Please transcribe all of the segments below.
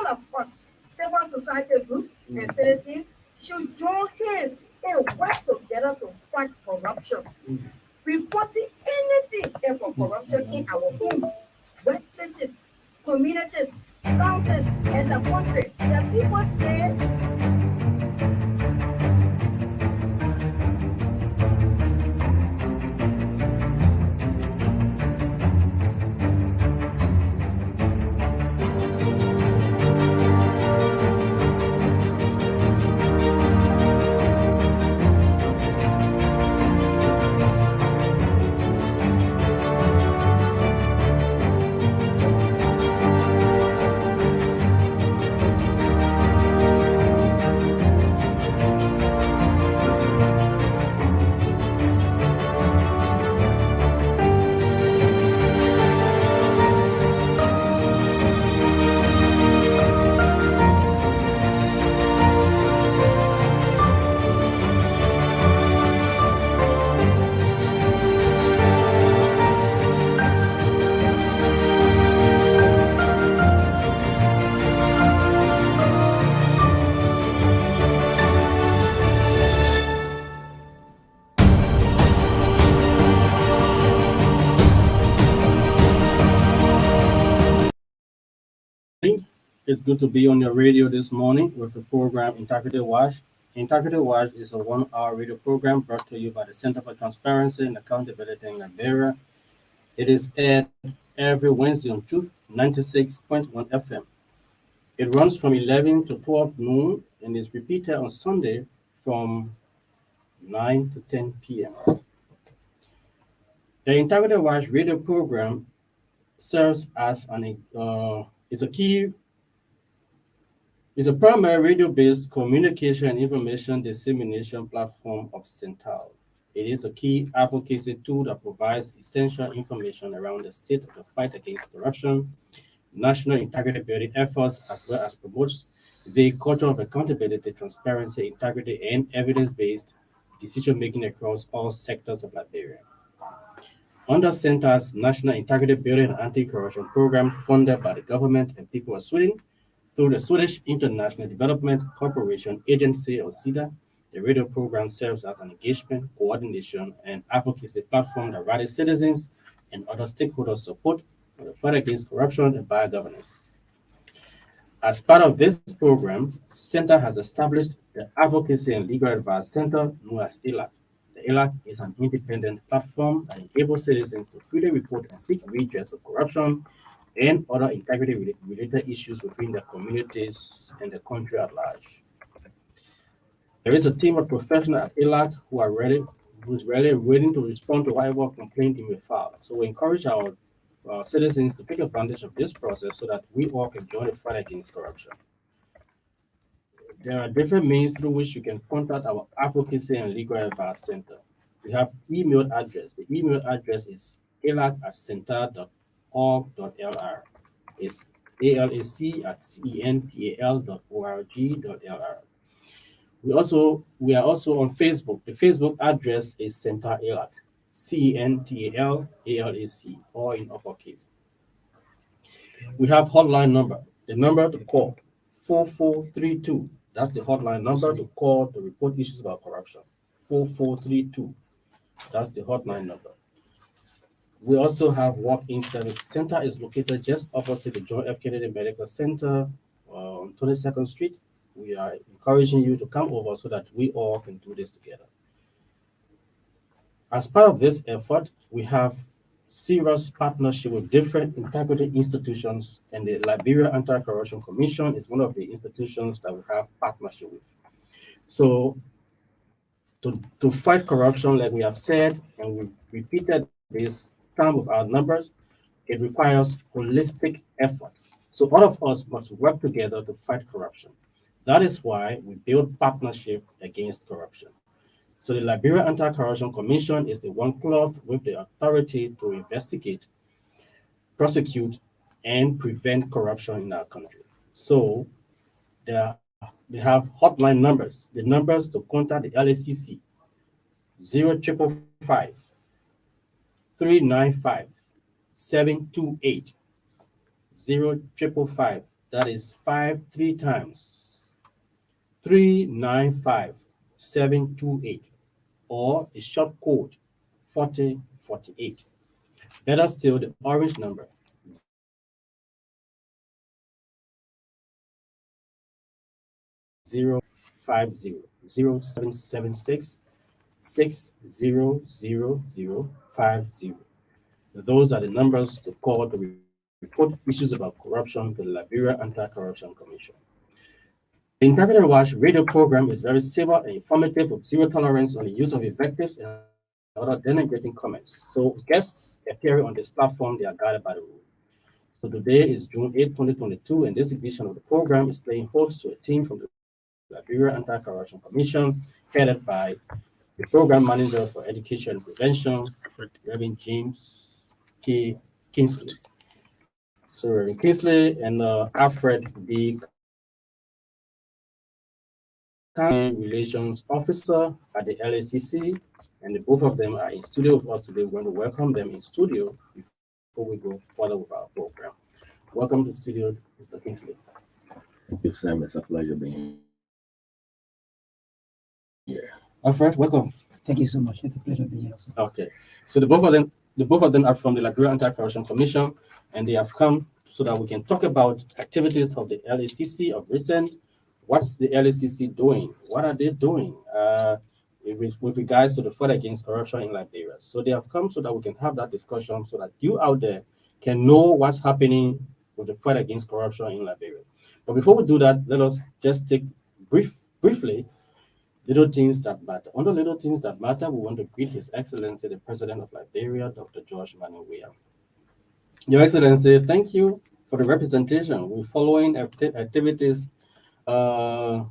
all of us, civil society groups and citizens, should join hands and work together to fight corruption. Reporting anything about corruption in our homes, workplaces, communities, counties, and the country. The people say It's good to be on your radio this morning with the program Integrity Watch. Integrity Watch is a 1 hour radio program brought to you by the Center for Transparency and Accountability in Liberia. It is aired every Wednesday on Truth 96.1 FM. It runs from 11 to 12 noon and is repeated on Sunday from 9 to 10 p.m. The Integrity Watch radio program serves as is a primary radio-based communication and information dissemination platform of CENTAL. It is a key advocacy tool that provides essential information around the state of the fight against corruption, national integrity building efforts, as well as promotes the culture of accountability, transparency, integrity, and evidence-based decision-making across all sectors of Liberia. Under CENTAL's National Integrity Building and Anti-Corruption Program, funded by the government and people of Sweden, through the Swedish International Development Corporation Agency, or SIDA, the radio program serves as an engagement, coordination, and advocacy platform that rallies citizens and other stakeholders' support for the fight against corruption and bad governance. As part of this program, CENTAL has established the Advocacy and Legal Advice Center, known as LACC. The LACC is an independent platform that enables citizens to freely report and seek redress of corruption and other integrity-related issues within their communities and the country at large. There is a team of professionals at LACC who is ready waiting to respond to whatever complaint you may file. So we encourage our citizens to take advantage of this process so that we all can join the fight against corruption. There are different means through which you can contact our Advocacy and Legal Advice Center. We have email address. The email address is alac@cental.org.lr. It's alac@cental.org.lr. We are also on Facebook. The Facebook address is CENTAL ALAC, CENTAL all in uppercase. We have hotline number. The number to call 4432. That's the hotline number to call to report issues about corruption. 4432. That's the hotline number. We also have walk-in service. Center is located just opposite the John F. Kennedy Medical Center on 22nd Street. We are encouraging you to come over so that we all can do this together. As part of this effort, we have serious partnership with different integrity institutions, and the Liberia Anti-Corruption Commission is one of the institutions that we have partnership with. So to fight corruption, like we have said, and we've repeated this time with our numbers, it requires holistic effort. So all of us must work together to fight corruption. That is why we build partnership against corruption. So the Liberia Anti-Corruption Commission is the one clothed with the authority to investigate, prosecute, and prevent corruption in our country. So they have hotline numbers. The numbers to contact the LACC: 0555 395 728. 0555. That is 3 times 395-728, or the short code 4048. Better still, the orange number 050-0776-6000050. Those are the numbers to call to report issues about corruption to the Liberia Anti-Corruption Commission. The Integrity Watch radio program is very civil and informative with zero tolerance on the use of invectives and other denigrating comments. So guests appearing on this platform, they are guided by the rule. So today is June 8, 2022, and this edition of the program is playing host to a team from the Liberia Anti-Corruption Commission, headed by the Program Manager for Education and Prevention, Reverend James K. Kingsley. So Reverend Kingsley and Alfred D. Relations Officer at the LACC, and the both of them are in studio with us today. We're going to welcome them in studio before we go further with our program. Welcome to the studio, Mr. Kingsley. Thank you, Sam. It's a pleasure being here. Alfred, welcome. Thank you so much. It's a pleasure being here also. Okay. So the both of them are from the Liberia Anti-Corruption Commission, and they have come so that we can talk about activities of the LACC of recent. What's the LACC doing? What are they doing with regards to the fight against corruption in Liberia? So they have come so that we can have that discussion so that you out there can know what's happening with the fight against corruption in Liberia. But before we do that, let us just take briefly little things that matter. Under little things that matter, we want to greet His Excellency, the President of Liberia, Dr. George Manuel. Your Excellency, thank you for the representation. We're following activities of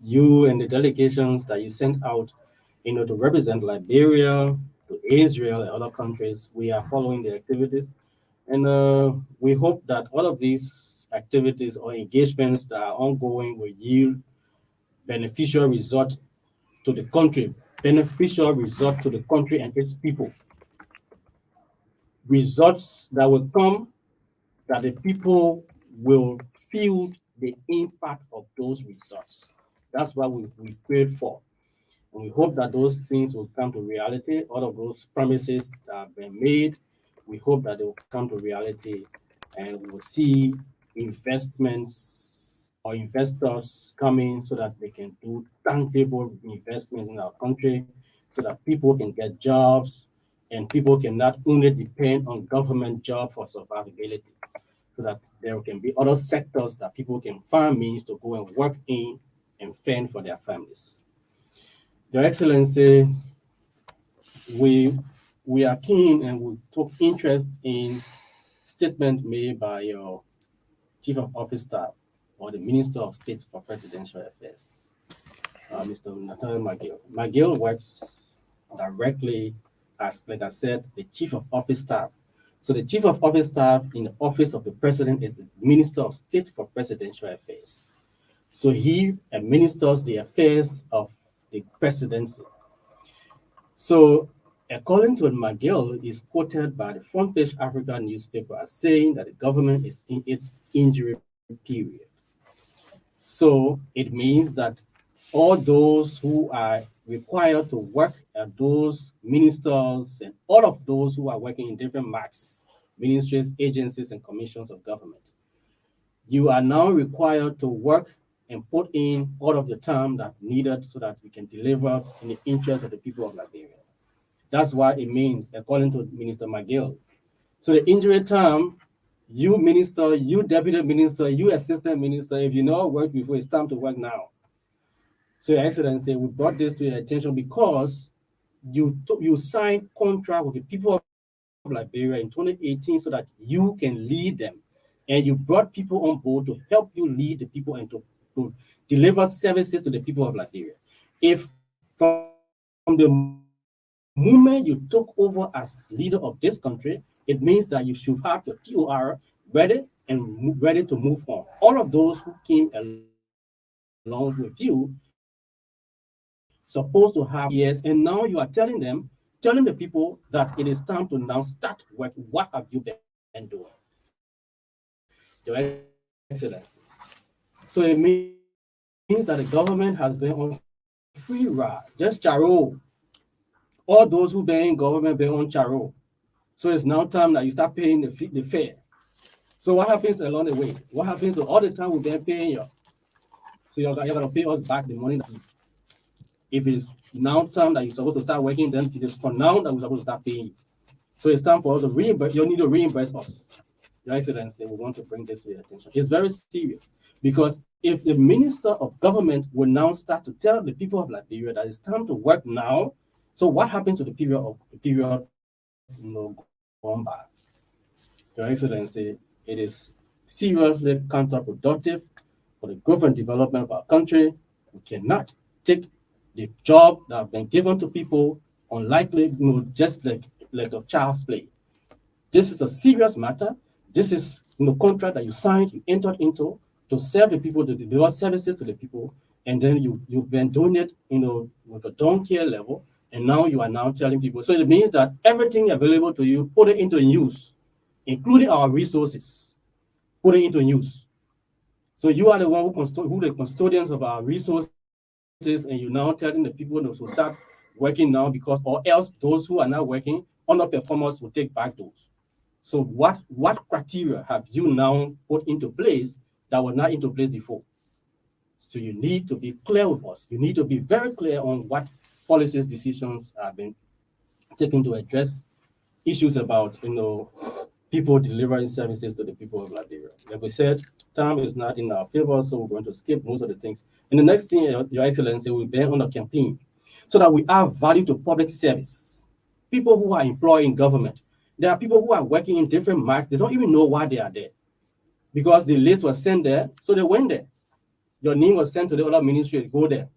you and the delegations that you sent out, to represent Liberia, to Israel and other countries. We are following the activities, and we hope that all of these activities or engagements that are ongoing will yield beneficial result to the country, and its people. Results that will come, that the people will feel the impact of those results. That's what we prayed for. And we hope that those things will come to reality. All of those promises that have been made, we hope that they will come to reality, and we will see investments or investors coming so that they can do tangible investments in our country, so that people can get jobs and people can not only depend on government jobs for survivability, so that there can be other sectors that people can find means to go and work in and fend for their families. Your Excellency, we are keen and we took interest in statement made by your Chief of Office Staff or the Minister of State for Presidential Affairs, Mr. Nathaniel McGill. McGill works directly as, like I said, the Chief of Office Staff. So the Chief of Office Staff in the Office of the President is the Minister of State for Presidential Affairs. So he administers the affairs of the presidency. So according to McGill, is quoted by the Front Page Africa newspaper as saying that the government is in its injury period. So it means that all those who are required to work at those ministers and all of those who are working in different MACs, ministries, agencies, and commissions of government, you are now required to work and put in all of the time that needed so that we can deliver in the interest of the people of Liberia. That's what it means, according to Minister McGill. So the injury term, you minister, you deputy minister, you assistant minister, if you know work before, it's time to work now. So Your Excellency, we brought this to your attention because you signed contract with the people of Liberia in 2018 so that you can lead them. And you brought people on board to help you lead the people and to deliver services to the people of Liberia. If from the moment you took over as leader of this country, it means that you should have your TOR ready and ready to move on. All of those who came along with you supposed to have years, and now you are telling the people that it is time to now start work. What have you been doing? Your Excellency. So it means that the government has been on free ride, just charo. All those who been in government been on charo. So it's now time that you start paying the fare. So what happens along the way? What happens to all the time we've been paying you? So you're gonna pay us back the money that if it's now time that you're supposed to start working, then it is for now that we're supposed to start paying you. So it's time for us to reimburse. You need to reimburse us. Your Excellency, we want to bring this to your attention. It's very serious because if the Minister of Government will now start to tell the people of Liberia that it's time to work now, so what happens to the period gone by? Your Excellency, it is seriously counterproductive for the growth and development of our country. We cannot take the job that have been given to people unlikely, just like a child's play. This is a serious matter. This is contract that you signed, you entered into to serve the people, to deliver services to the people, and then you've been doing it, with a don't-care level, and now you are now telling people. So it means that everything available to you, put it into use, including our resources, put it into use. So you are the one who the custodians of our resources, and you're now telling the people to start working now because, or else those who are not working, underperformers will take back those. So what criteria have you now put into place that was not into place before? So you need to be clear with us. You need to be very clear on what policies, decisions have been taken to address issues about people delivering services to the people of Liberia. Like we said, time is not in our favor, so we're going to skip most of the things. And the next thing, Your Excellency, we'll be on a campaign so that we add value to public service. People who are employed in government. There are people who are working in different markets. They don't even know why they are there because the list was sent there, so they went there. Your name was sent to the other ministry, go there.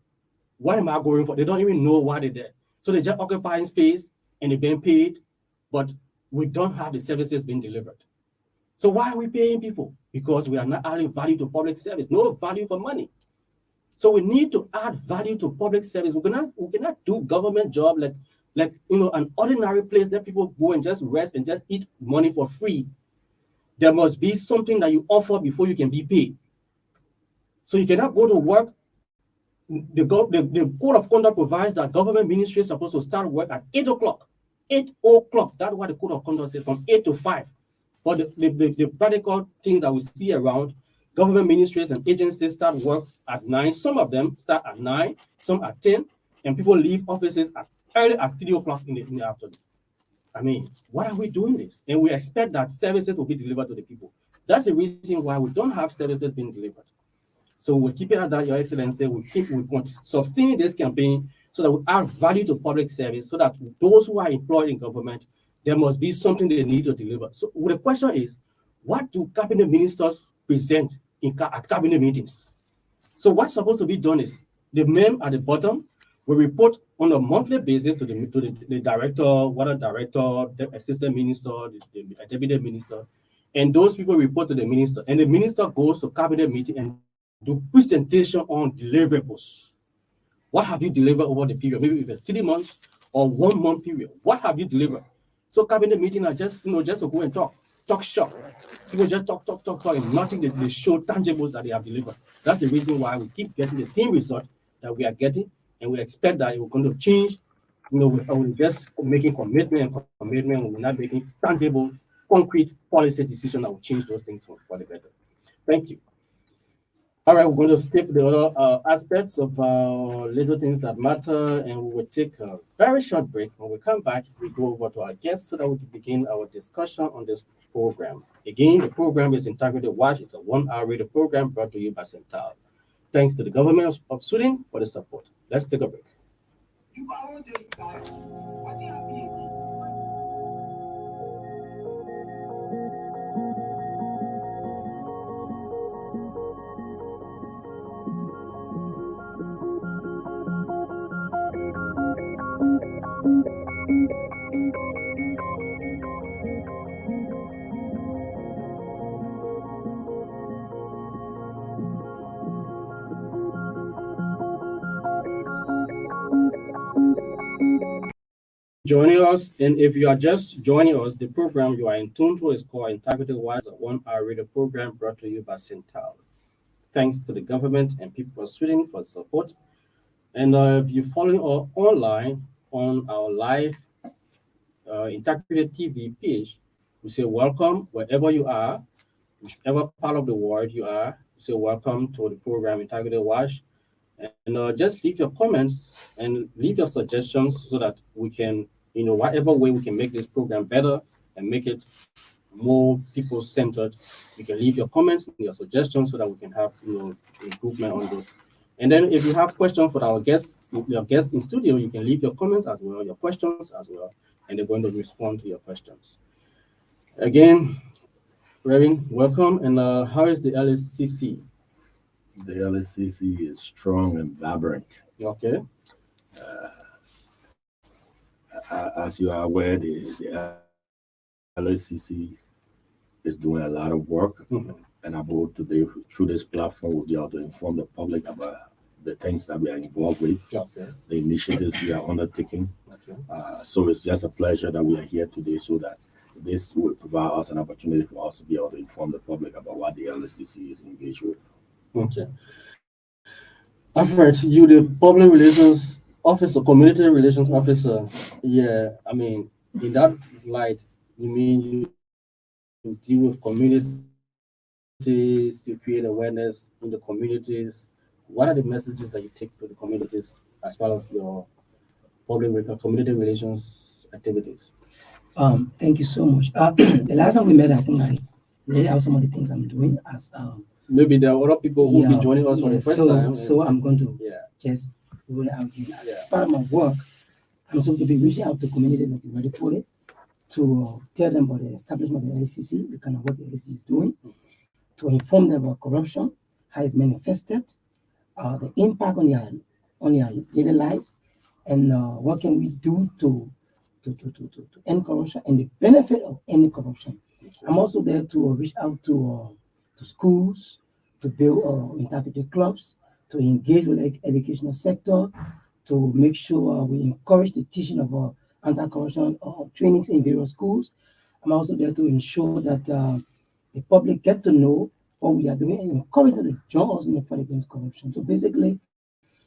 What am I going for? They don't even know why they're there. So they're just occupying space and they're being paid, but we don't have the services being delivered. So why are we paying people? Because we are not adding value to public service, no value for money. So we need to add value to public service. We cannot do government job like an ordinary place that people go and just rest and just eat money for free. There must be something that you offer before you can be paid. So you cannot go to work. The code of conduct provides that government ministry is supposed to start work at 8 o'clock. 8 o'clock. That's what the code of conduct says, from 8 to 5. But the practical things that we see around, government ministries and agencies start work at 9. Some of them start at 9, some at 10, and people leave offices as early as 3 o'clock in the afternoon. I mean, why are we doing this? And we expect that services will be delivered to the people. That's the reason why we don't have services being delivered. So we're keeping at that, Your Excellency. We want to sustain this campaign so that we add value to public service, so that those who are employed in government, there must be something they need to deliver. So the question is, what do cabinet ministers present at cabinet meetings? So what's supposed to be done is the men at the bottom will report on a monthly basis to the director, water director, the assistant minister, the deputy minister, and those people report to the minister. And the minister goes to cabinet meeting and do presentation on deliverables. What have you delivered over the period? Maybe it's 3 months or 1 month period. What have you delivered? So cabinet meeting are just to go and talk shop. People just talk, and nothing they show tangibles that they have delivered. That's the reason why we keep getting the same result that we are getting, and we expect that it will going to change. We're just making commitment, we're not making tangible, concrete policy decisions that will change those things for the better. Thank you. All right, we're going to skip the other aspects of little things that matter, and we will take a very short break. When we come back, we go over to our guests so that we can begin our discussion on this program. Again, the program is Integrity Watch. It's a 1-hour radio program brought to you by CENTAL. Thanks to the government of Sweden for the support. Let's take a break. Joining us, and if you are just joining us, the program you are in tune to is called Integrity Wise, a 1-hour radio program brought to you by CENTAL. Thanks to the government and people of Sweden for the support. And if you're following us online on our live integrated TV page, we say welcome wherever you are, whichever part of the world you are. We say welcome to the program Integrated Watch. And just leave your comments and leave your suggestions so that we can, whatever way we can make this program better and make it more people centered. You can leave your comments and your suggestions so that we can have improvement on those. And then if you have questions for our guests, your guests in studio, you can leave your comments as well, your questions as well, and they're going to respond to your questions. Again, Reverend, welcome. And how is the LACC? The LACC is strong and vibrant. Okay. As you are aware, the LACC is doing a lot of work, and I hope today through this platform we'll be able to inform the public about the things that we are involved with, the initiatives we are undertaking. So it's just a pleasure that we are here today, so that this will provide us an opportunity for us to be able to inform the public about what the LACC is engaged with. Okay. Alfred, you the public relations officer, community relations officer. Yeah, I mean, in that light, you mean you deal with communities, you create awareness in the communities. What are the messages that you take to the communities as part of your community relations activities? Thank you so much. The last time we met, I think I laid out some of the things I'm doing as maybe there are other people who will be joining us for the first time. So I'm going to just roll it out here. As part of my work, I'm supposed to be reaching out to community like you already told it, to tell them about the establishment of the LACC, the kind of work the LACC is doing, to inform them about corruption, how it's manifested, the impact on their daily life, and what can we do to end corruption and the benefit of ending corruption. I'm also there to reach out to schools, to build interpretive clubs, to engage with the educational sector, to make sure we encourage the teaching of anti-corruption trainings in various schools. I'm also there to ensure that the public get to know what we are doing and encourage them to join us in the fight against corruption. So basically,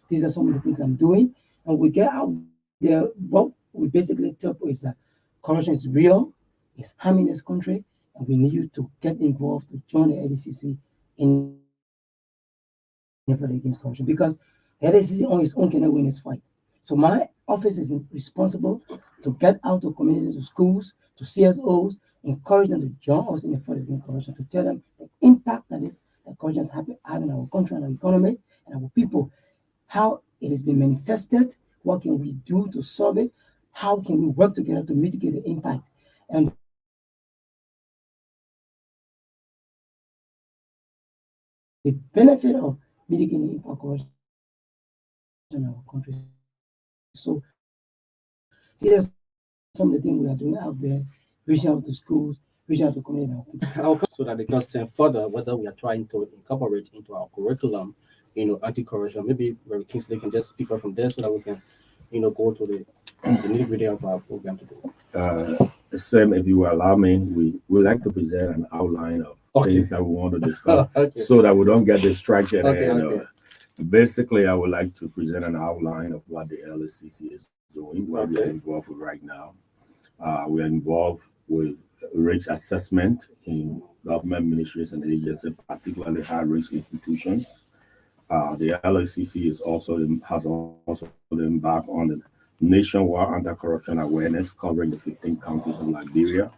these are some of the things I'm doing. And we get out there, what we basically tell people is that corruption is real, it's harming this country, and we need you to get involved, to join the LACC in the fight against corruption, because the LACC on its own cannot win this fight. So my office is responsible to get out to communities, to schools, to CSOs, encourage them to join us in the fight against corruption, to tell them the impact that corruption is having on our country and our economy and our people, how it has been manifested, what can we do to solve it, how can we work together to mitigate the impact. And the benefit of mitigating the impact of corruption in our country. So here's some of the things we are doing out there, reaching out to schools, reaching out to community. So that they can stand further whether we are trying to incorporate into our curriculum, anti-corruption. Maybe Kingsley can just speak up from there so that we can, go to the nitty-gritty of our program today. Sam, if you will allow me, we would like to present an outline of things that we want to discuss so that we don't get distracted. Basically, I would like to present an outline of what the LACC is doing, what we are involved with right now. We are involved with risk assessment in government ministries and agencies, particularly high-risk institutions. The LACC has also embarked on the nationwide anti-corruption awareness covering the 15 counties in Liberia.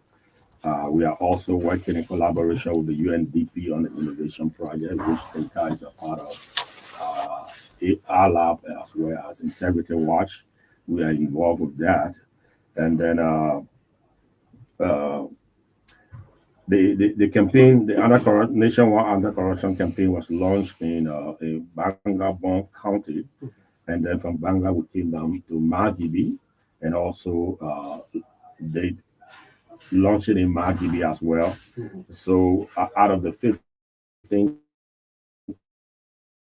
We are also working in collaboration with the UNDP on the innovation project, which CENTAL is a part of. Our lab, as well as Integrity Watch, we are involved with that. And then the campaign, the nationwide anti-corruption campaign, was launched in Bangabong County, and then from Bangla we came down to Magibi, and also they launched it in Magibi as well. So out of the 15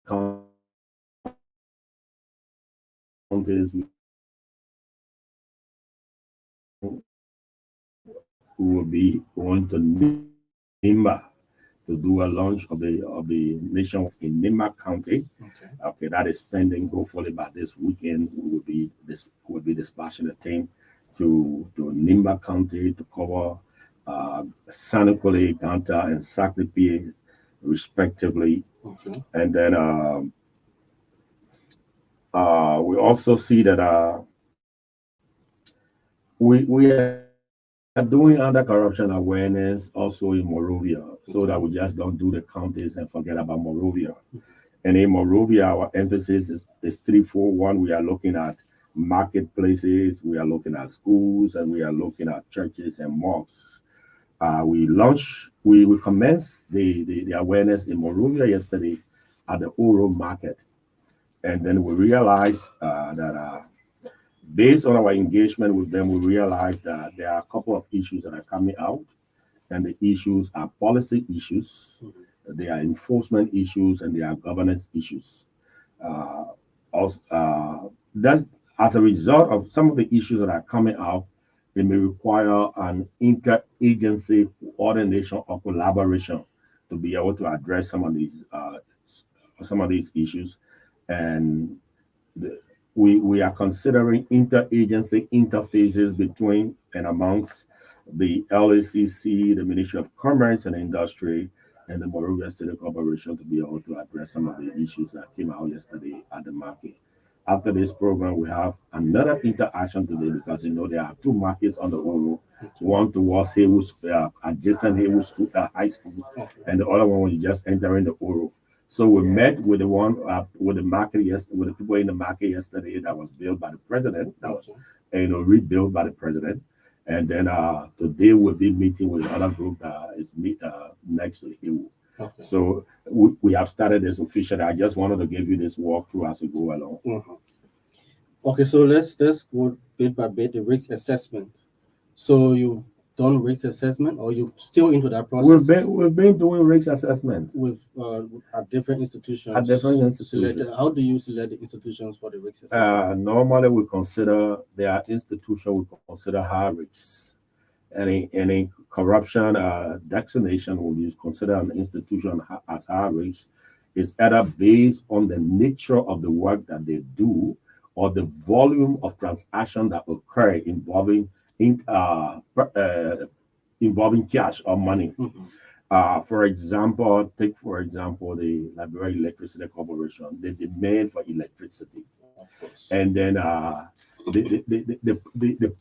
counties, who will be going to Nimba to do a launch of the nation in Nimba County. Okay, that is pending. Hopefully by this weekend we will be dispatching a team to Nimba County to cover Sanukole, Ganta, and Saklipi, respectively. And then we also see that we are doing anti-corruption awareness also in Morovia, so that we just don't do the counties and forget about Morovia. And in Morovia, our emphasis is threefold. One, we are looking at marketplaces, we are looking at schools, and we are looking at churches and mosques. We commenced the awareness in Morovia yesterday at the Oro market. And then we realized that based on our engagement with them, we realized that there are a couple of issues that are coming out, and the issues are policy issues, they are enforcement issues, and they are governance issues. That's as a result of some of the issues that are coming out, it may require an interagency coordination or collaboration to be able to address some of these issues, and we are considering interagency interfaces between and amongst the LACC, the Ministry of Commerce and Industry, and the Morovia State Corporation to be able to address some of the issues that came out yesterday at the market. After this program, we have another interaction today because there are two markets on the Oro, one towards adjacent Haywood School, High School, and the other one was just entering the Oro. So we met with the one with the market yesterday, with the people in the market yesterday that was built by the president, that was rebuilt by the president, and then today we'll be meeting with another group that is next to Haywood. So we have started this officially. I just wanted to give you this walkthrough as we go along. Okay, so let's go bit by bit the risk assessment. So you've done risk assessment, or you still into that process? We've been doing risk assessment with at different institutions. At different institutions. How do you select the institutions for the risk assessment? Normally, there are institutions we consider high risks. Any corruption designation will you consider an institution as high risk is either based on the nature of the work that they do or the volume of transaction that occur involving cash or money. For example, take the Liberia Electricity Corporation. They demand for electricity, and then the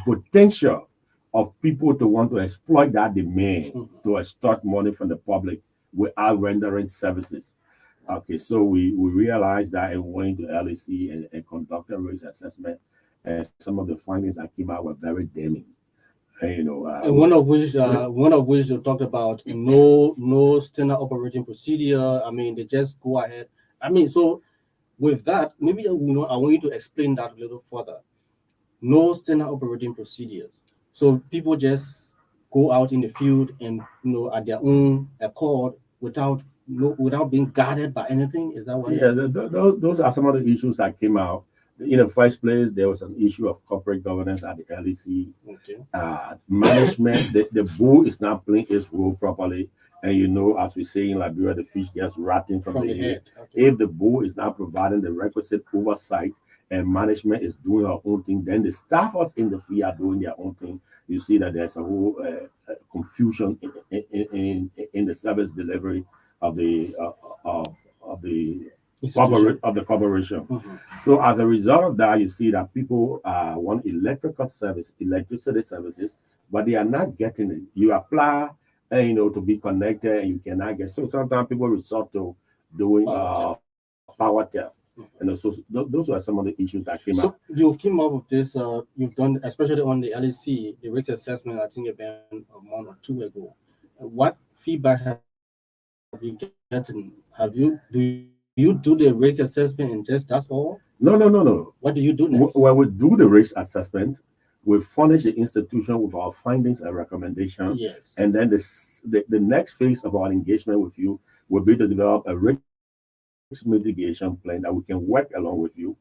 potential of people to want to exploit that demand to extort money from the public without rendering services. Okay, so we realized that and went to LACC and conducted risk assessment, and some of the findings that came out were very damning. And one of which you talked about no standard operating procedure. I mean, they just go ahead. I mean, so with that, maybe I want you to explain that a little further. No standard operating procedures. So people just go out in the field and at their own accord without being guarded by anything. Is that what? Yeah, those are some of the issues that came out. In the first place, there was an issue of corporate governance at the LACC. Management, the bull is not playing its role properly. And as we say in Liberia, the fish gets rotting from the head. If the bull is not providing the requisite oversight and management is doing our own thing, then the staffers in the field are doing their own thing. You see that there's a whole confusion in the service delivery of the corporation. So as a result of that, you see that people want electricity services, but they are not getting it. You apply, to be connected, and you cannot get. So sometimes people resort to doing power theft. And so those were some of the issues that came up. So you came up with this. You've done, especially on the LACC, the risk assessment. I think about a month or two ago. What feedback have you gotten? Do you do the risk assessment and just that's all? No. What do you do next? When we do the risk assessment, we furnish the institution with our findings and recommendations. Yes. And then the next phase of our engagement with you will be to develop a risk mitigation plan that we can work along with you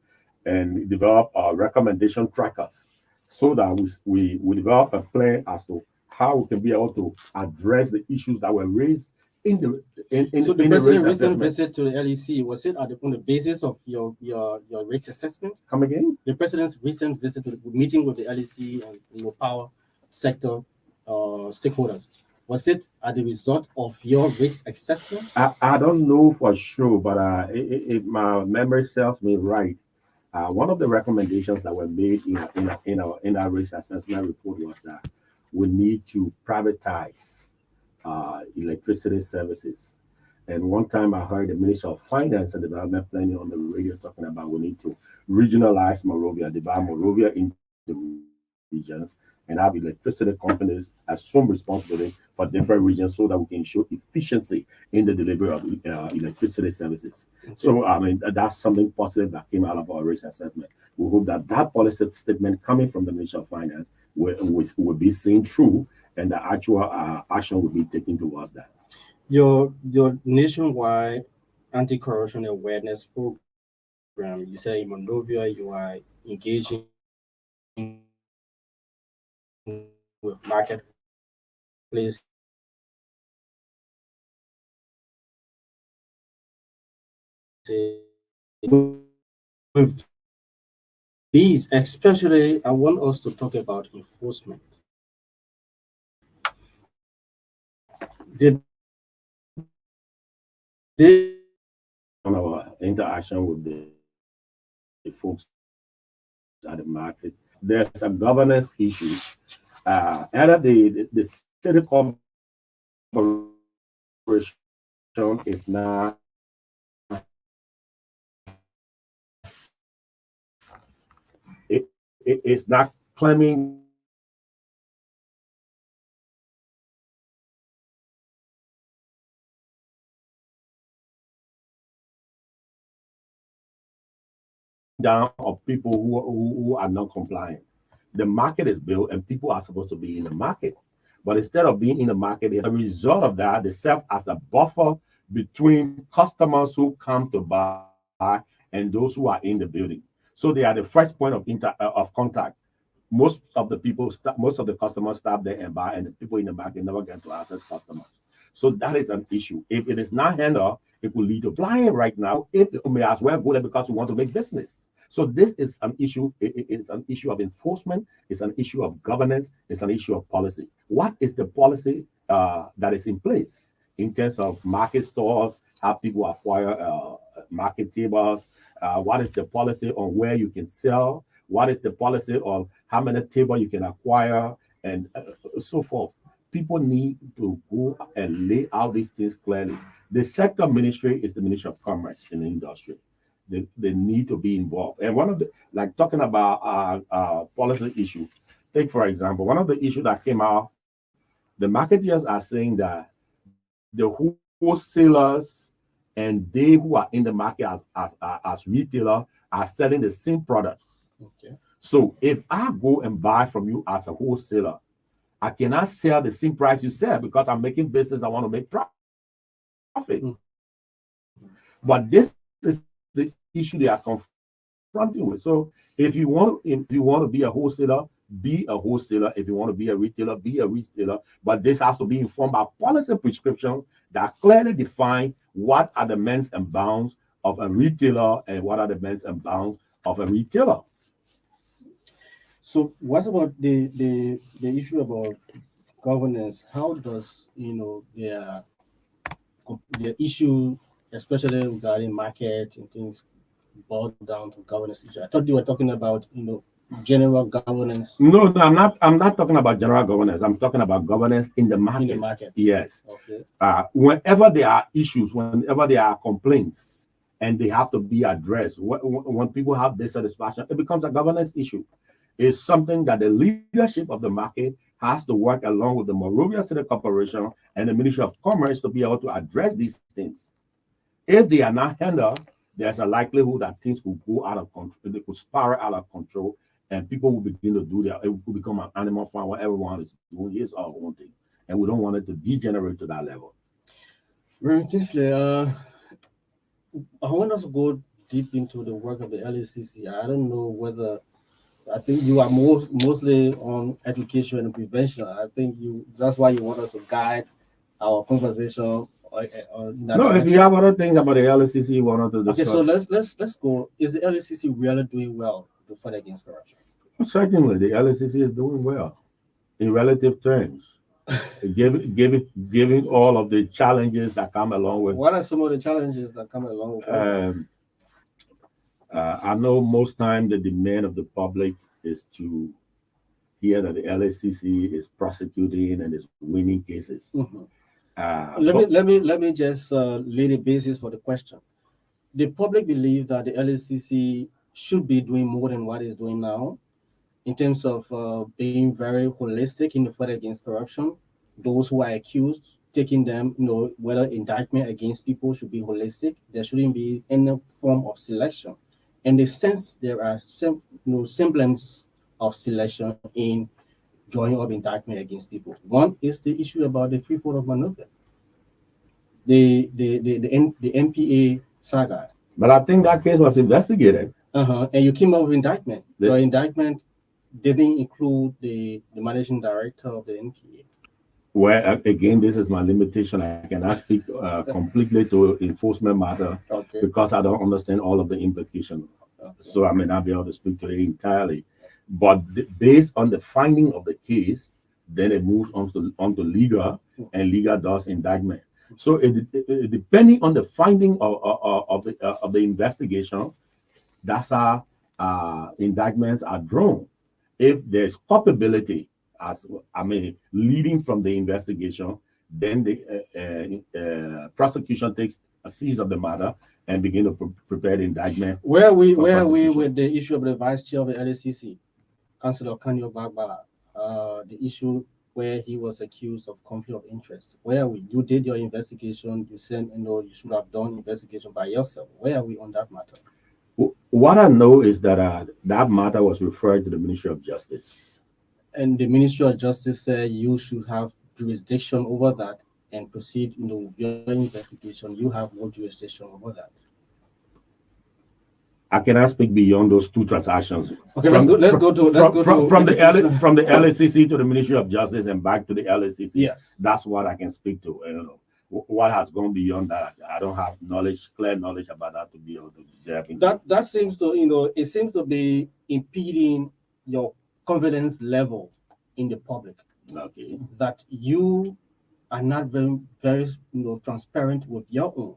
and develop our recommendation trackers so that we develop a plan as to how we can be able to address the issues that were raised in the so the in president's risk recent assessment. visit to the LEC, was it on the basis of your risk assessment? Come again? The president's recent visit to the meeting with the LEC and power sector stakeholders, was it as the result of your risk assessment? I don't know for sure, but if my memory serves me right, one of the recommendations that were made in our risk assessment report was that we need to privatize electricity services. And one time I heard the Minister of Finance and Development Planning on the radio talking about we need to regionalize Monrovia, divide Monrovia into regions, and have electricity companies assume responsibility for different regions so that we can show efficiency in the delivery of electricity services. Okay. So, I mean, that's something positive that came out of our risk assessment. We hope that that policy statement coming from the Minister of Finance will be seen through, and the actual action will be taken towards that. Your nationwide anti-corruption awareness program, you say in Monrovia you are engaging with marketplace with these, especially I want us to talk about enforcement. Did on our interaction with the folks at the market, there's a governance issue. Either the city corporation is not it's not claiming down of people who are not compliant. The market is built and people are supposed to be in the market. But instead of being in the market, as a result of that, they serve as a buffer between customers who come to buy and those who are in the building. So they are the first point of contact. Most of the customers stop there and buy, and the people in the market never get to access customers. So that is an issue. If it is not handled, it will lead to blind right now. It may as well go there because we want to make business. So this is an issue. It's an issue of enforcement. It's an issue of governance. It's an issue of policy. What is the policy that is in place in terms of market stores, how people acquire market tables? What is the policy on where you can sell? What is the policy on how many tables you can acquire and so forth? People need to go and lay out these things clearly. The sector ministry is the Ministry of Commerce in the industry. They need to be involved. And one of the, like talking about policy issue, take for example, one of the issues that came out, the marketeers are saying that the wholesalers and they who are in the market as retailer are selling the same products. Okay. So if I go and buy from you as a wholesaler, I cannot sell the same price you sell because I'm making business. I want to make profit. But this is the issue they are confronting with. So if you want to be a wholesaler, be a wholesaler. If you want to be a retailer, be a retailer. But this has to be informed by policy prescription that clearly define what are the means and bounds of a retailer and what are the means and bounds of a retailer. So what about the issue about governance? How does their issue, especially regarding market and things, boil down to governance issue? I thought you were talking about general governance. No, I'm not talking about general governance. I'm talking about governance in the market. In the market. Yes. Okay. Whenever there are issues, whenever there are complaints, and they have to be addressed, when people have dissatisfaction, it becomes a governance issue. It's something that the leadership of the market has to work along with the Monrovia City Corporation and the Ministry of Commerce to be able to address these things. If they are not handled, there's a likelihood that things will go out of control. They could spiral out of control, and people will begin to do it will become an animal farm where everyone is doing his or her own thing. And we don't want it to degenerate to that level. Very Kingsley, I want us to go deep into the work of the LACC. I don't know whether I think you are mostly on education and prevention. I think that's why you want us to guide our conversation. No, if you have other things about the LACC you want to discuss. Okay, so let's go. Is the LACC really doing well to fight against corruption? Certainly, the LACC is doing well in relative terms. Giving all of the challenges that come along with. What are some of the challenges that come along with it? I know most time the demand of the public is to hear that the LACC is prosecuting and is winning cases. Let me just lay the basis for the question. The public believe that the LACC should be doing more than what it's doing now, in terms of being very holistic in the fight against corruption. Those who are accused, taking them, whether indictment against people should be holistic. There shouldn't be any form of selection. And the sense there are semblance of selection in drawing up indictment against people. One is the issue about the free fall of maneuver, the MPA saga. But I think that case was investigated. And you came up with indictment. The indictment didn't include the managing director of the NPA. Well, again, this is my limitation. I cannot speak completely to enforcement matter because I don't understand all of the implications. So I may not be able to speak to it entirely. But based on the finding of the case, then it moves on to legal, and legal does indictment. So depending on the finding of the investigation, that's how indictments are drawn. If there's culpability, leading from the investigation, then the prosecution takes a seize of the matter and begin to prepare the indictment. Where are we with the issue of the vice chair of the LACC, Councillor Karnley the issue where he was accused of conflict of interest? Where are we? You did your investigation. You said you should have done investigation by yourself. Where are we on that matter? What I know is that that matter was referred to the Ministry of Justice. And the Ministry of Justice said you should have jurisdiction over that and proceed with your investigation. You have no jurisdiction over that. I cannot speak beyond those two transactions. Okay, let's go to from the LACC to the Ministry of Justice and back to the LACC. Yes, that's what I can speak to. What has gone beyond that, I don't have clear knowledge about that to be able to. That seems to it seems to be impeding your confidence level in the public. Okay. That you are not very transparent with your own,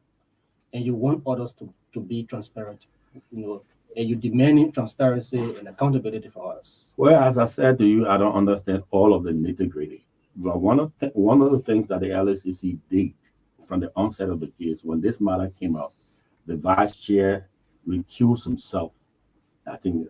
and you want others to be transparent. And you demanding transparency and accountability for us. Well, as I said to you, I don't understand all of the nitty-gritty. But one of the things that the LACC did from the onset of the case, when this matter came up, the vice chair recused himself. I think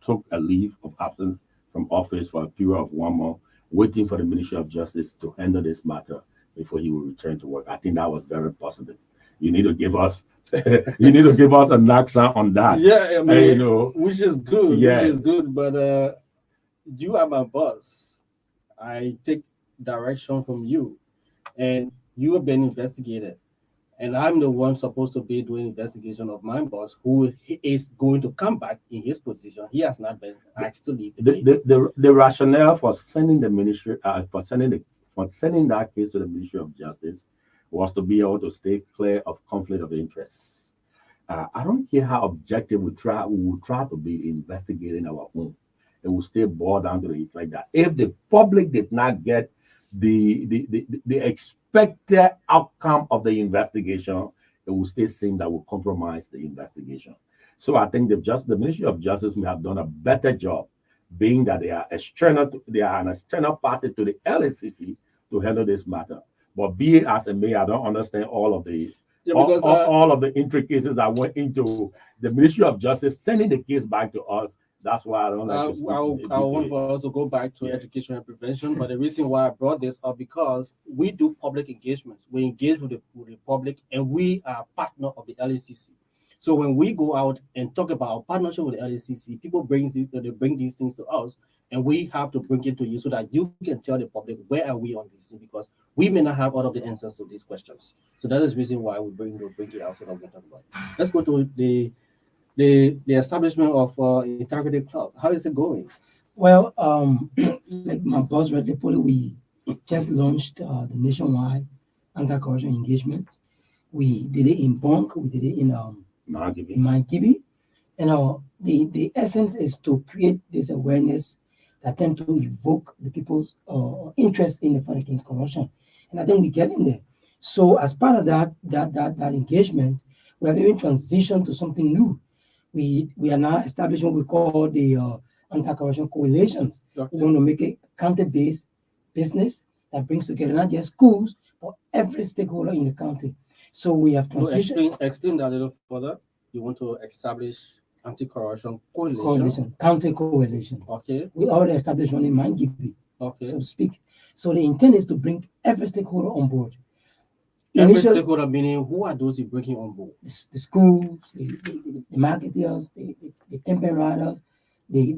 took a leave of absence from office for a period of 1 month, waiting for the Ministry of Justice to handle this matter before he would return to work. I think that was very positive. You need to give us an accent on that. Yeah, which is good. Yeah. Which is good. But you are my boss. I take direction from you, and you have been investigated, and I'm the one supposed to be doing investigation of my boss, who is going to come back in his position. He has not been asked to leave the rationale for sending the ministry for sending that case to the Ministry of Justice was to be able to stay clear of conflict of interest. I don't care how objective we will try to be investigating our own. It will still boil down to the effect that if the public did not get the expected outcome of the investigation, it will still seem that will compromise the investigation. So I think the Ministry of Justice may have done a better job, being that they are an external party to the LACC to handle this matter. But be it as it may, I don't understand all of the all of the intricacies that went into the Ministry of Justice sending the case back to us. That's why I don't like to I want for us to go back to education and prevention. But the reason why I brought this up, because we do public engagements. We engage with the public, and we are a partner of the LACC. So when we go out and talk about our partnership with the LACC, people bring these things to us, and we have to bring it to you so that you can tell the public where are we on this thing, because we may not have all of the answers to these questions. So that is the reason why we bring it out so that we can talk about it. Let's go to the the establishment of Integrity Club. How is it going? Well, like my boss rightly put it, we just launched the nationwide anti-corruption engagement. We did it in Bonk, we did it in Mankibi. And the essence is to create this awareness that tend to evoke the people's interest in the fight against corruption. And I think we get in there. So as part of that engagement, we have even transitioned to something new. We are now establishing what we call the anti-corruption coalitions. Okay. We want to make a county-based business that brings together not just schools, but every stakeholder in the county. So we have transitioned. Explain that a little further. You want to establish anti-corruption coalition. County coalitions. Okay. We already established one in Mangibi, Okay. so to speak. So the intent is to bring every stakeholder on board. Every stakeholder meaning who are those you bringing on board? The schools, the marketers, the campaign riders, the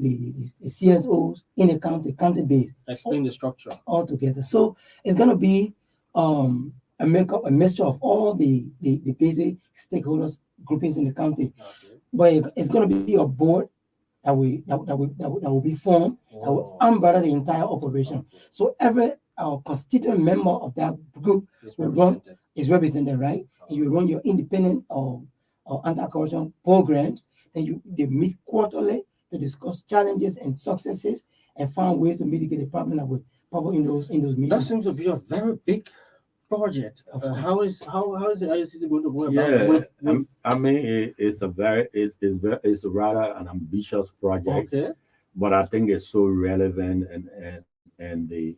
CSOs in the county base. Explain the structure. All together. So it's going to be a mixture of all the basic stakeholders groupings in the county. Okay. But it's going to be a board that will be formed that will umbrella the entire operation. Okay. So every constituent member of that group is represented, right? And you run your independent or anti-corruption programs. Then they meet quarterly to discuss challenges and successes and find ways to mitigate the problem that will pop up in those meetings. That seems to be a very big project. How is the LACC going to go about it? I mean, it's a rather an ambitious project. Okay. But I think it's so relevant, and the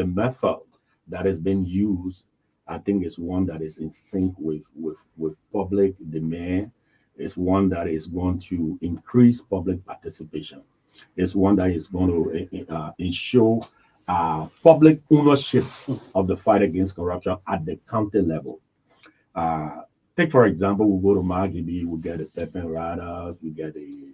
method that has been used, I think, is one that is in sync with public demand. It's one that is going to increase public participation. It's one that is going to ensure public ownership of the fight against corruption at the county level. Take, for example, we go to Margibi, we get the Pepin Riders, we get the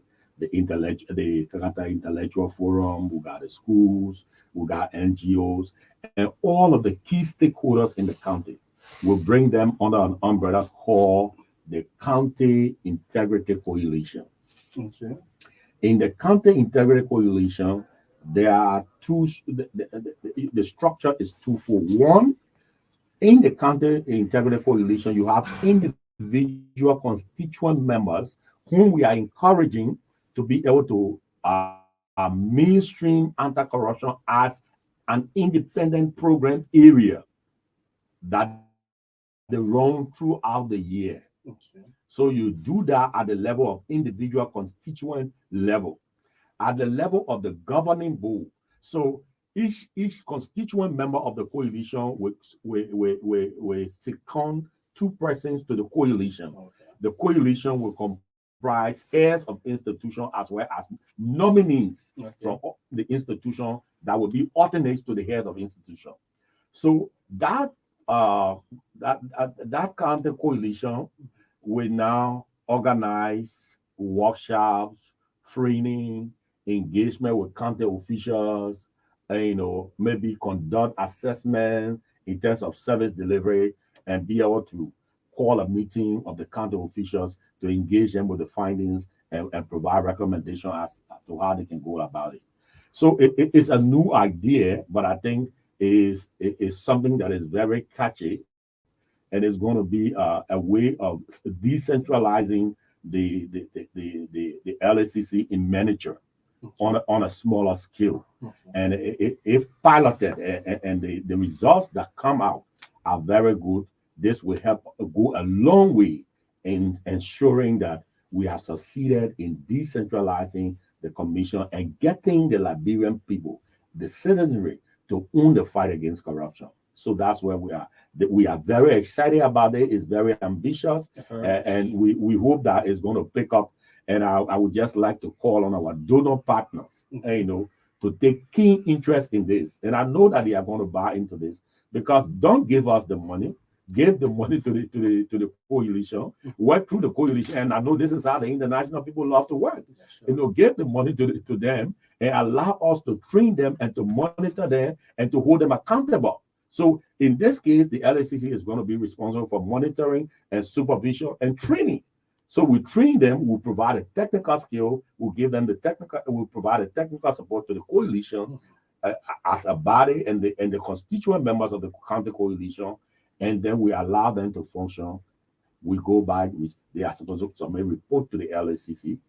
Takata Intellectual Forum, we got the schools, we got NGOs, and all of the key stakeholders in the county. We'll bring them under an umbrella called the County Integrity Coalition. Okay. In the County Integrity Coalition, there are two, the structure is twofold. One, in the County Integrity Coalition, you have individual constituent members whom we are encouraging to be able to mainstream anti-corruption as an independent program area that they run throughout the year. Okay. So you do that at the level of individual constituent level, at the level of the governing board. So each constituent member of the coalition will second two persons to the coalition. Okay. The coalition will comprise heads of institution as well as nominees from the institution that will be alternates to the heads of institution. So that county coalition will now organize workshops, training, engagement with county officials, maybe conduct assessment in terms of service delivery, and be able to call a meeting of the county officials to engage them with the findings and provide recommendations as to how they can go about it. So it's a new idea, but I think is something that is very catchy, and it's going to be a way of decentralizing the LACC in miniature on a smaller scale. And if piloted and the results that come out are very good, this will help go a long way in ensuring that we have succeeded in decentralizing the commission and getting the Liberian people, the citizenry, to own the fight against corruption. So that's where we are. We are very excited about it. It's very ambitious, and we hope that it's going to pick up. And I would just like to call on our donor partners, to take keen interest in this. And I know that they are going to buy into this, because don't give us the money. Give the money to the coalition, work through the coalition, and I know this is how the international people love to work. Give the money to them and allow us to train them and to monitor them and to hold them accountable. So in this case, the LACC is going to be responsible for monitoring and supervision and training. So we train them, we provide a technical skill, we'll give them we'll provide a technical support to the coalition as a body and the constituent members of the county coalition, and then we allow them to function. We go by, they are supposed to submit a report to the LACC,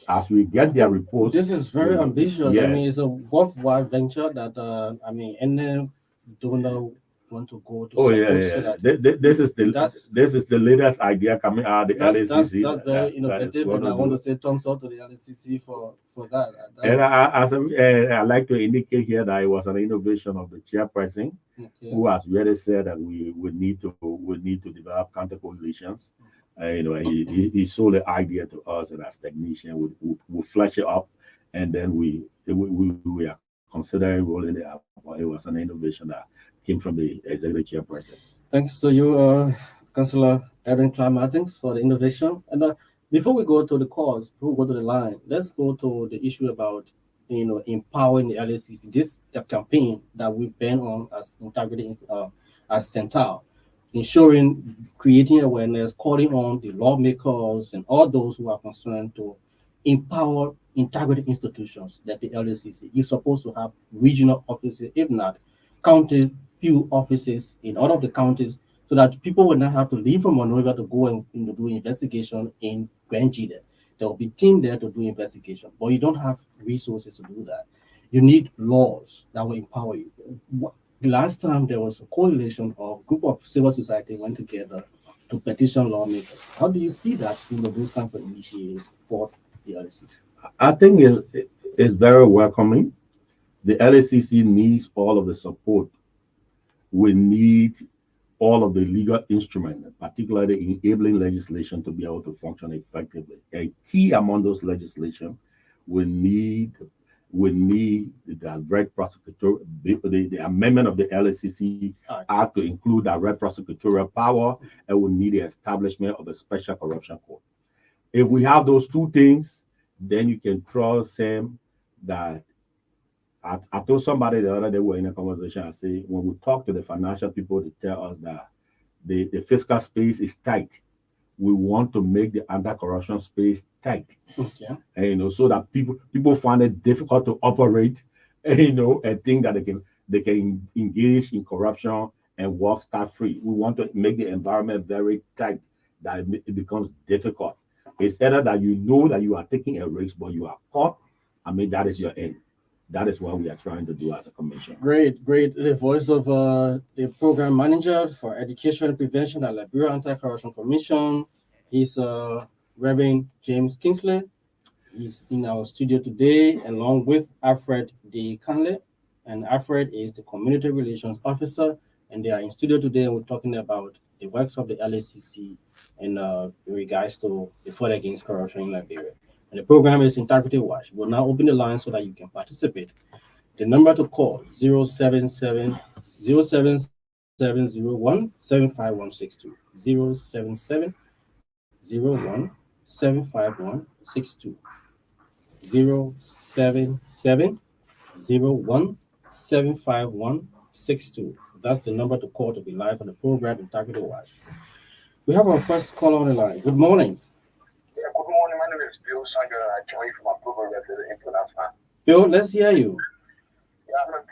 as we get their reports. This is very ambitious. Yeah. I mean, it's a worthwhile venture that, any donor want to go to. Oh yeah. This is the latest idea coming out of the LACC. That's very innovative, and I want to say thumbs up to the LACC for that. And I like to indicate here that it was an innovation of the chairperson, who has really said that we would need to develop counter coalitions. He sold the idea to us, and as technicians, we flesh it up, and then we are considering rolling it out. It was an innovation that came from the executive chairperson. Thanks to you, Councillor Erin Clark-Martins, for the innovation. And before we go to the cause, before we go to the line, let's go to the issue about empowering the LACC. This campaign that we've been on as integrity as CENTAL, ensuring, creating awareness, calling on the lawmakers and all those who are concerned to empower integrity institutions like the LACC. You're supposed to have regional offices, if not county few offices in all of the counties, so that people will not have to leave from Monrovia to go and do investigation in Grand Gita. There will be team there to do investigation, but you don't have resources to do that. You need laws that will empower you. The last time there was a coalition or a group of civil society went together to petition lawmakers. How do you see that those kinds of initiatives for the LACC? I think it's very welcoming. The LACC needs all of the support. We need all of the legal instruments, particularly enabling legislation, to be able to function effectively. A key among those legislation, we need the direct prosecutorial, the amendment of the LACC Act to include direct prosecutorial power, and we need the establishment of a special corruption court. If we have those two things, then you can trust them that. I told somebody the other day, we were in a conversation, I say, when we talk to the financial people, they tell us that the fiscal space is tight. We want to make the anti-corruption space tight. Okay. And, so that people find it difficult to operate, and think that they can engage in corruption and walk scot-free. We want to make the environment very tight, that it becomes difficult. It's either that you know that you are taking a risk, but you are caught. That is your end. That is what we are trying to do as a commission. Great. The voice of the program manager for education and prevention at Liberia Anti-Corruption Commission. He's Reverend James Kingsley. He's in our studio today, along with Alfred D. Karnley. And Alfred is the community relations officer, and they are in studio today. And we're talking about the works of the LACC in regards to the fight against corruption in Liberia. And the program is Integrity Watch. We'll now open the line so that you can participate. The number to call 077-07701-75162. 077-01-75162. 077-01-75162. That's the number to call to be live on the program Integrity Watch. We have our first caller on the line. Good morning. Yeah, good morning. My name is Bill Sanger. I joined from my program international. Bill, let's hear you. Yeah, let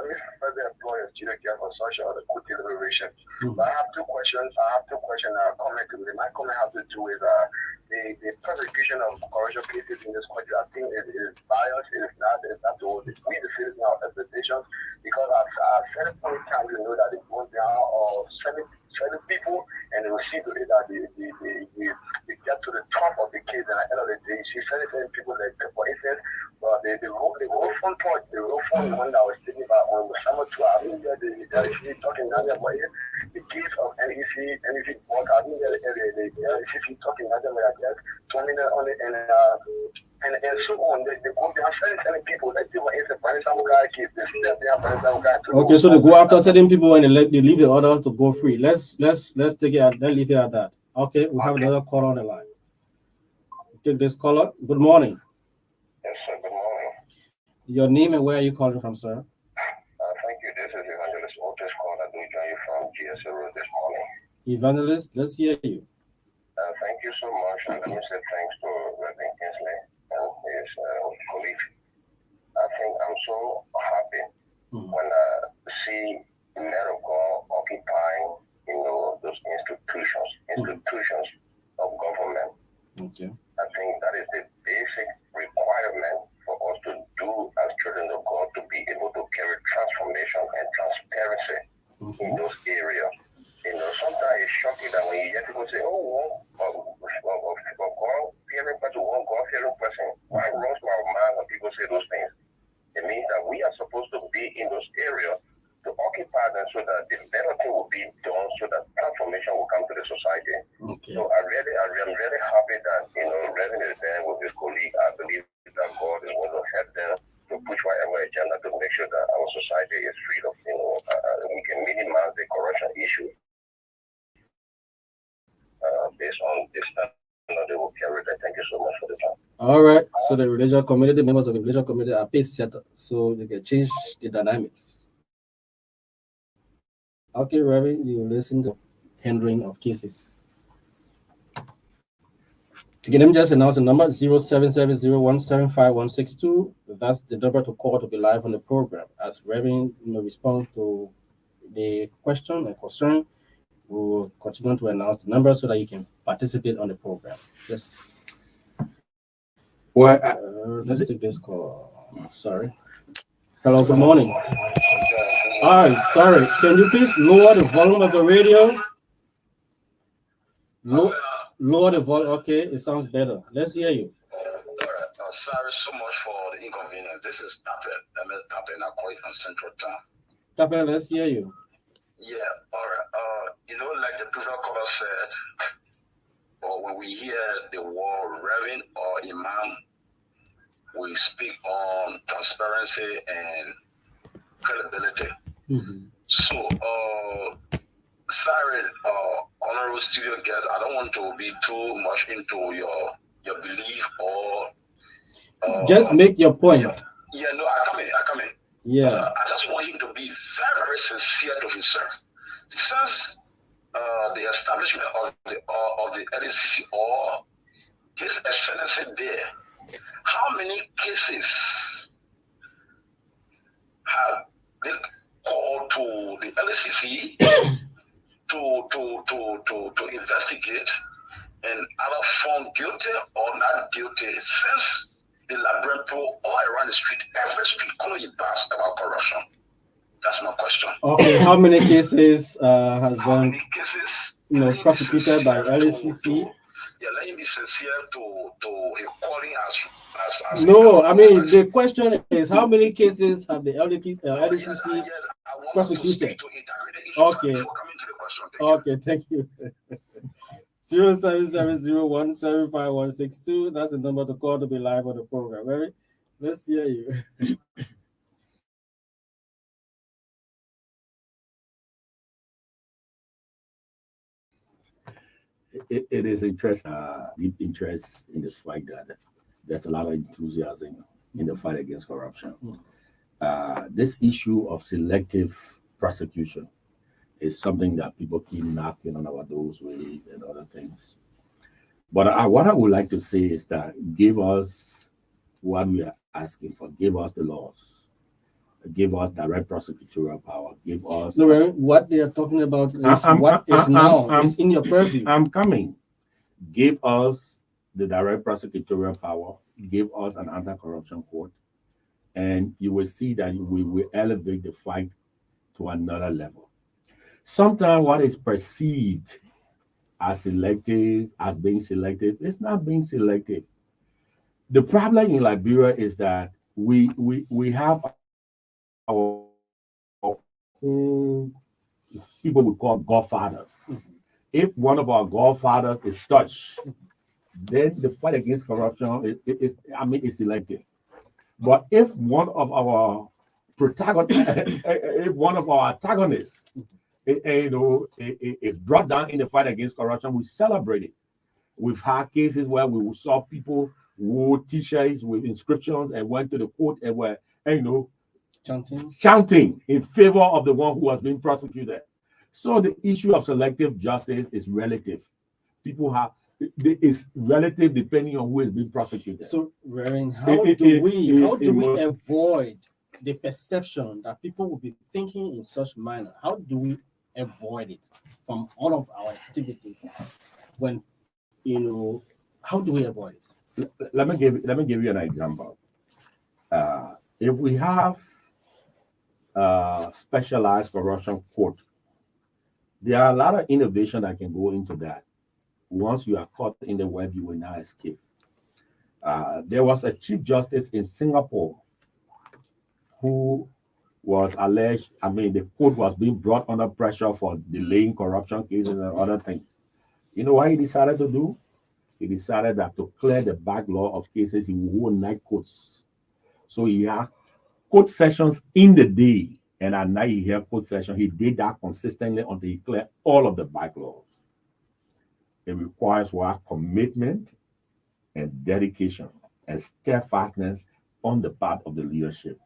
me further employ a student care for social or the good deliberation. But I have two questions. Comment to them. My comment has to do with the prosecution of corruption cases in this country. I think it is biased. It is not the whole. We the citizens of expectations, because at certain point in time we know that it goes down or certain people, and they will see to it that they get to the top of the case, and at the end of the day, you see certain people, like, for instance, the whole phone point, the whole phone one that was taken by on Osama to the talking now about the case of NEC work. I think the LACC talking now about that, and so on. They are certain people, like for instance, financial guy case, they financial guy. Okay, so they go after certain people and they leave the order to go free. Let's take it at, let's leave it at that. Okay, we have another caller on the line. Take this caller. Good morning. Yes, sir. Good morning. Your name and where are you calling from, sir? Thank you. This is Evangelist Otis calling. I do join you from GSA Road this morning. Evangelist, let's hear you. Thank you so much, and let me say thanks to Reverend Kingsley and his colleague. I think I'm so happy when I see the men of God occupying, those institutions of government. Okay. I think that is the basic requirement for us to do as children of God, to be able to carry transformation and transparency in those areas. Sometimes it's shocking that when you hear people say, God-fearing person, one God-fearing person, why runs my mind when people say those things? It means that we are supposed to be in those areas to occupy them so that the better thing will be done, so that transformation will come to the society. Okay. So I'm really happy that, Reverend is there with his colleague. I believe that God is going to help them to push whatever agenda to make sure that our society is free of, we can minimize the corruption issue based on this that they will carry that. Thank you so much for the time. All right. So the religious community, members of the religious community are pace setters, so they can change the dynamics. Okay, Reverend, you listen to handling of cases. Again, let me just announce the number 0770175162. That's the number to call to be live on the program. As Reverend responds to the question and concern, we will continue to announce the number so that you can participate on the program. Yes. Well, let's take this call. Sorry. Hello, good morning. All right, sorry. Can you please lower the volume of the radio? Lower the volume. Okay, it sounds better. Let's hear you. All right. Sorry so much for the inconvenience. This is Tapet. I'm Tapet. I call it from Central Town. Tapet, let's hear you. Yeah, all right. Like the previous caller said, or when we hear the word Reverend or Imam, we speak on transparency and credibility. So, sorry, honorable studio guests, I don't want to be too much into your belief or just make your point. Yeah, no, I come in. Yeah. I just want him to be very, very sincere to himself. Since the establishment of the LACC or His Excellency there, how many cases have been called to the LACC to investigate and either found guilty or not guilty since the labyrinth all around the street, every street corner you pass about corruption? That's my question. Okay, how many cases has been prosecuted by LACC? Yeah, let me be sincere to calling as no, I mean the question is how many cases have the LACC prosecuted? Okay. Okay, thank you. 0770175162. That's the number to call to be live on the program. Ready? Let's hear you. It is interesting, deep interest in the fact that there's a lot of enthusiasm in the fight against corruption. This issue of selective prosecution is something that people keep knocking on our doors with and other things. But what I would like to say is that give us what we are asking for. Give us the laws. Give us direct prosecutorial power. Give us. No, what they are talking about is what is now. It's in your purview. I'm coming. Give us the direct prosecutorial power. Give us an anti-corruption court, and you will see that we will elevate the fight to another level. Sometimes what is perceived as selective, as being selective, it's not being selective. The problem in Liberia is that we have our people we call godfathers. If one of our godfathers is touched, then the fight against corruption is selective. But if one of our protagonists, if one of our antagonists, is brought down in the fight against corruption, we celebrate it. We've had cases where we saw people who wore t-shirts with inscriptions and went to the court and were, chanting in favor of the one who has been prosecuted. So the issue of selective justice is relative. People have it's relative depending on who is being prosecuted. So, Reverend, how do we avoid the perception that people will be thinking in such manner? How do we avoid it from all of our activities? When, how do we avoid it? Let me give you an example. If we have specialized corruption court, there are a lot of innovation that can go into that. Once you are caught in the web, you will not escape. There was a chief justice in Singapore who was alleged, the court was being brought under pressure for delaying corruption cases and other things. You know what he decided to do? He decided that to clear the backlog of cases, he would hold night courts. So he had court sessions in the day, and at night he held court sessions. He did that consistently until he cleared all of the backlogs. It requires commitment and dedication and steadfastness on the part of the leadership.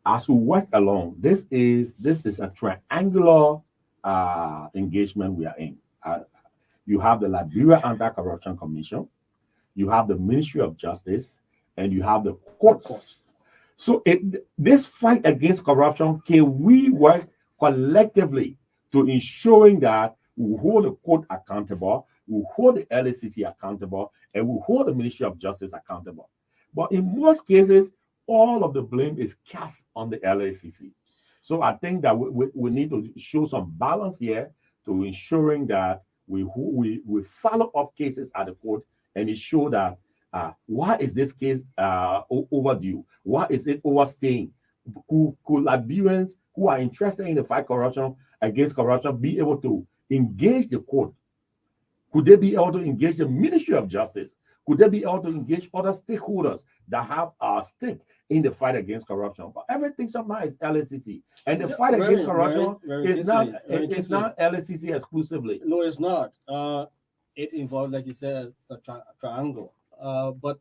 As we work along, this is a triangular engagement we are in. You have the Liberia Anti-Corruption Commission, you have the Ministry of Justice, and you have the courts. So this fight against corruption, can we work collectively to ensuring that we hold the court accountable, we hold the LACC accountable, and we hold the Ministry of Justice accountable. But in most cases, all of the blame is cast on the LACC. So I think that we need to show some balance here to ensuring that we follow up cases at the court and ensure that why is this case overdue? Why is it overstaying? Could Liberians who are interested in the fight against corruption be able to engage the court? Could they be able to engage the Ministry of Justice? Could they be able to engage other stakeholders that have a stake in the fight against corruption? But everything somehow is LACC. And the fight against corruption is not LACC exclusively. No, it's not. It involves, like you said, it's a triangle. But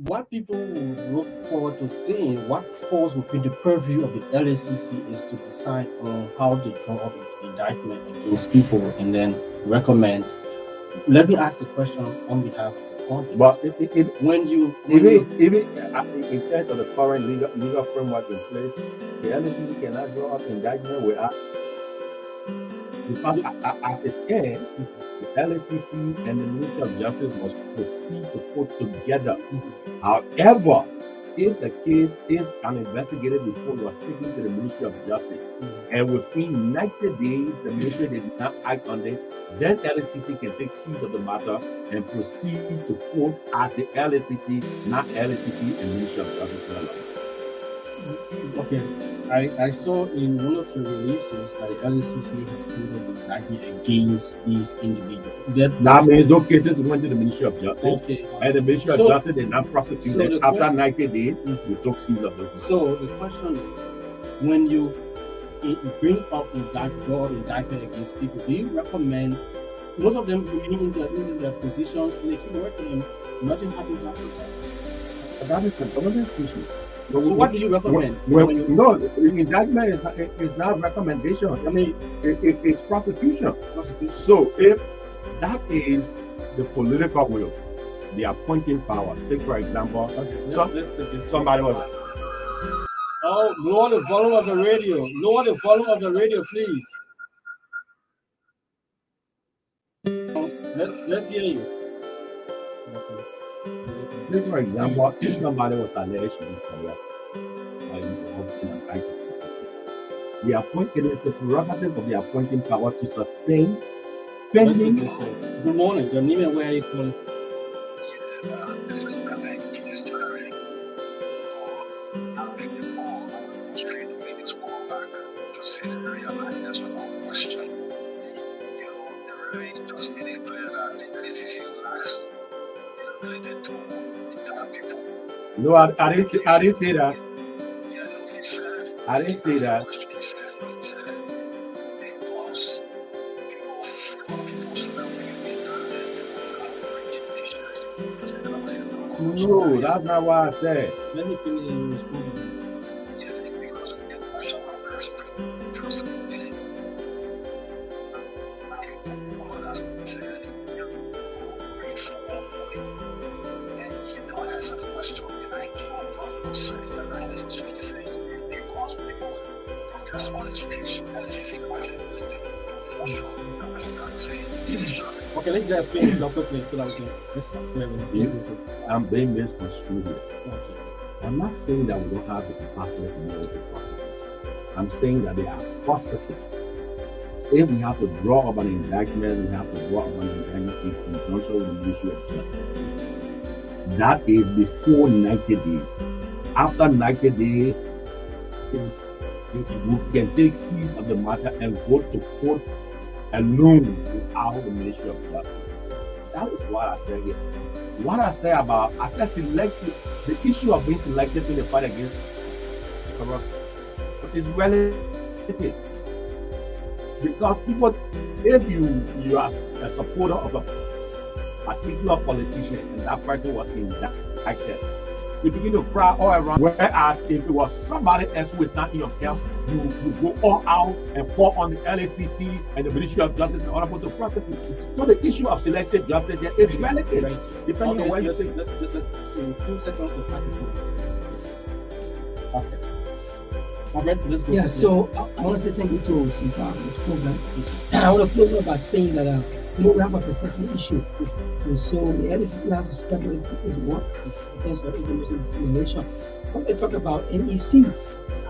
what people look forward to seeing, what falls within the purview of the LACC is to decide on how they draw up indictment against people and then recommend. Let me ask the question on behalf of the court. But even in terms of the current legal framework in place, the LACC cannot draw up indictment without, because as it stands, the LACC and the Ministry of Justice must proceed to put together. However, if an investigative report was taken to the Ministry of Justice and within 90 days the ministry did not act on it, then LACC can take seize of the matter and proceed to court as the LACC, not LACC and Ministry of Justice. Okay, I saw in one of the releases that the LACC has put an indictment against these individuals. That means those cases went to the Ministry of Justice, okay. And the Ministry of Justice did not prosecute them. After 90 days, we took seize of those. So the question is, when you bring up indictment against people, do you recommend most of them remaining in their positions and they keep working and nothing happens after that? That is a government issue. So what do you recommend? No, indictment is not recommendation. It's prosecution. So if that is the political will, the appointing power. Take for example, somebody was. Oh, lower the volume of the radio. Lower the volume of the radio, please. Let's hear you. Take for example, if somebody was alleged to be corrupt, it is the prerogative of the appointing power to sustain pending. Good morning. Your name and where are you calling? This is Karnley. This time, I'm making all straight meetings go back to see the realize that's one question. The really just made it clear that the LACC lacks the ability to interview people. No, I didn't say that. Yeah, no, he said. I didn't say that. No, that's not what I said. Let me finish responding. answer the question. And I don't say that I listen to you say because people protest on the streets and LACC Okay, let's just explain this quickly so that we can. I'm being misconstrued here. Okay. I'm not saying that we don't have the capacity to know the process. I'm saying that there are processes. If we have to draw up an indictment, we have to draw up an indictment in conjunction with the Ministry of Justice. That is before 90 days. After 90 days, we can take seize of the matter and go to court alone without the Ministry of Justice. That is what I said here. What I say about, I said selected, the issue of being selected in the fight against corruption is relative. Because people, if you are a supporter of a particular politician and that person was indicted, you begin to cry all around. Whereas if it was somebody else who is not in your camp, you go all out and fall on the LACC and the Ministry of Justice in order to prosecute. So the issue of selective justice is relative, right? Depending on what you say. Let's in 2 seconds of okay. Yeah, so I want to say thank you to CENTAL for this program. And I want to close up by saying that we have a perception issue. And so the LACC has to step up its work in terms of information dissemination. So they talk about NEC.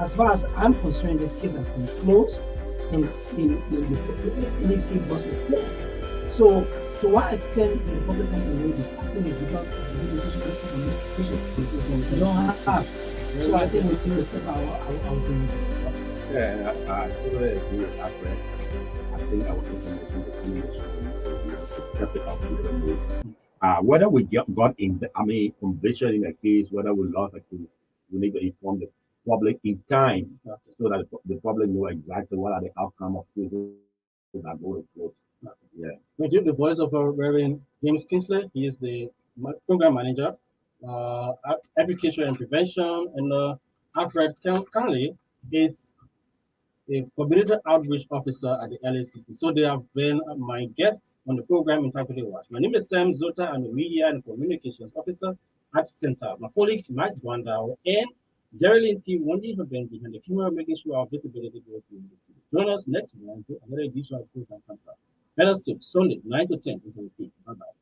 As far as I'm concerned, this case has been closed and the NEC boss was clear. So to what extent the Republican Party is acting is because they don't have. So I think we need to step our game. Yeah, I totally agree with Alfred. I think our information dissemination is step it up to the move. Whether we got conviction in a case, whether we lost a case, we need to inform the public in time so that the public know exactly what are the outcome of cases that go to court. Yeah. Thank you. The voice of our Reverend James Kingsley. He is the program manager, education and prevention, and Alfred Karnley is the community outreach officer at the LACC. So they have been my guests on the program in Taipei Watch. My name is Sam Zota. I'm the media and communications officer at CENTAL. My colleagues Mike Wandao and Geraldine T. Wendy have been behind the camera, making sure our visibility goes through. Join us next Wednesday, another edition of Program Contact. Let us do Sunday, 9 to 10 is a repeat. Bye-bye.